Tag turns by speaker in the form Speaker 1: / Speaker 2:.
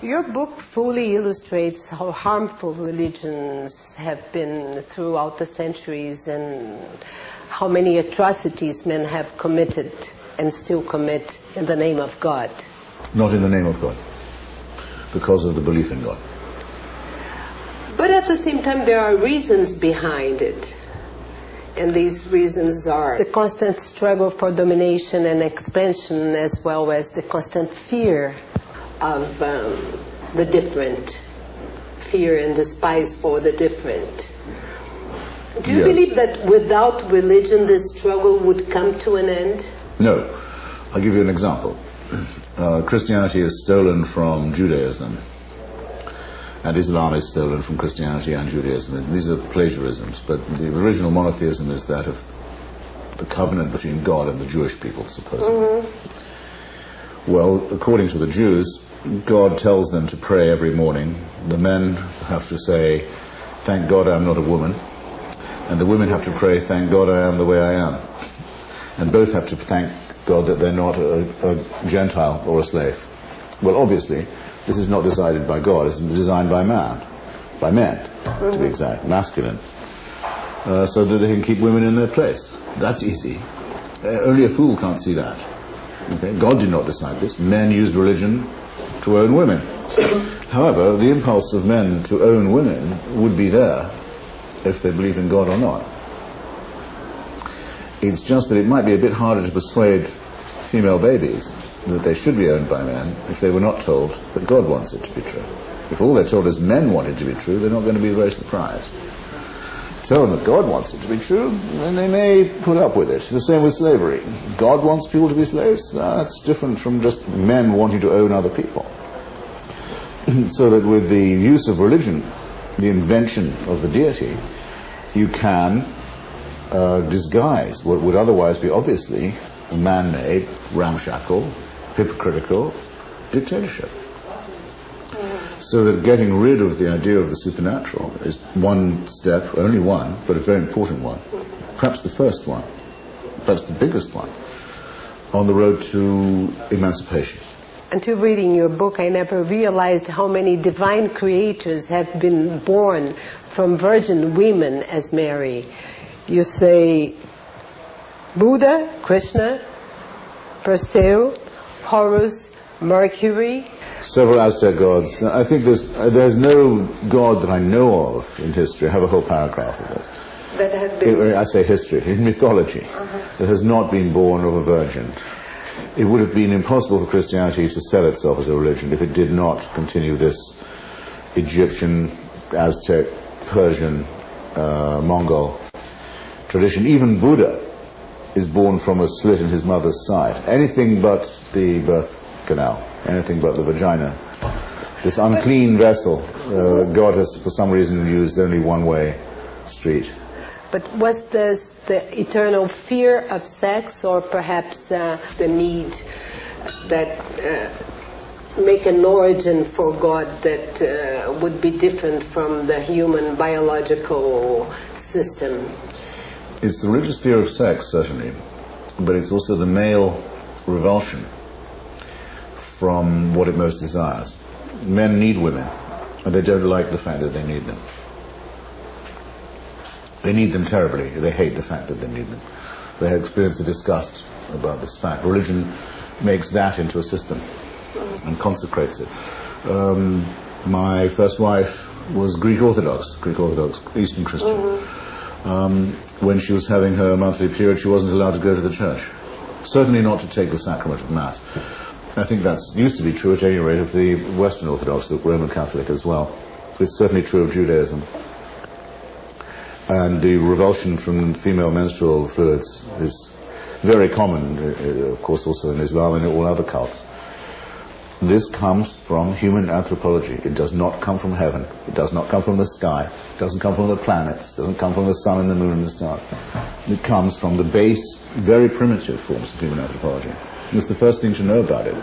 Speaker 1: Your book fully illustrates how harmful religions have been throughout the centuries and how many atrocities men have committed and still commit in the name of God.
Speaker 2: Not in the name of God, because of the belief in God.
Speaker 1: But at the same time, there are reasons behind it. And these reasons are the constant struggle for domination and expansion, as well as the constant fear of the different, fear and despise for the different. Do you believe that without religion this struggle would come to an end?
Speaker 2: No. I'll give you an example. Christianity is stolen from Judaism, and Islam is stolen from Christianity and Judaism. These are plagiarisms, but the original monotheism is that of the covenant between God and the Jewish people, supposedly. Well, according to the Jews, God tells them to pray every morning. The men have to say, "Thank God I'm not a woman," and the women have to pray, "Thank God I am the way I am." And both have to thank God that they're not a Gentile or a slave. Well, obviously, this is not decided by God. It's designed by man, by men, to be exact, masculine, so that they can keep women in their place. That's easy. Only a fool can't see that. Okay? God did not decide this. Men used religion to own women. However, the impulse of men to own women would be there if they believe in God or not. It's just that it might be a bit harder to persuade female babies that they should be owned by men if they were not told that God wants it to be true. If all they're told is men want it to be true, they're not going to be very surprised. Tell them that God wants it to be true, and they may put up with it. The same with slavery. God wants people to be slaves? That's different from just men wanting to own other people. So that with the use of religion, the invention of the deity, you can disguise what would otherwise be obviously a man-made, ramshackle, hypocritical dictatorship. So that getting rid of the idea of the supernatural is one step, only one, but a very important one, perhaps the first one, perhaps the biggest one, on the road to emancipation.
Speaker 1: Until reading your book, I never realized how many divine creators have been born from virgin women as Mary. You say Buddha, Krishna, Perseu, Horus, Mercury.
Speaker 2: Several Aztec gods. I think there's no god that I know of in history. I have a whole paragraph of it.
Speaker 1: That have been...
Speaker 2: I say history, in mythology, that has not been born of a virgin. It would have been impossible for Christianity to sell itself as a religion if it did not continue this Egyptian, Aztec, Persian, Mongol tradition. Even Buddha is born from a slit in his mother's side. Anything but the birth canal, anything but the vagina. This unclean vessel, God has for some reason used only one-way street.
Speaker 1: But was this the eternal fear of sex, or perhaps the need that make an origin for God that would be different from the human biological system?
Speaker 2: It's the religious fear of sex, certainly, but it's also the male revulsion from what it most desires. Men need women, and they don't like the fact that they need them. They need them terribly. They hate the fact that they need them. They experience a disgust about this fact. Religion makes that into a system and consecrates it. My first wife was Greek Orthodox, Eastern Christian. When she was having her monthly period, she wasn't allowed to go to the church. Certainly not to take the sacrament of Mass. I think that used to be true, at any rate, of the Western Orthodox, the Roman Catholic as well. It's certainly true of Judaism. And the revulsion from female menstrual fluids is very common, of course, also in Islam and in all other cults. This comes from human anthropology. It does not come from heaven. It does not come from the sky. It doesn't come from the planets. It doesn't come from the sun and the moon and the stars. It comes from the base, very primitive forms of human anthropology. It's the first thing to know about it.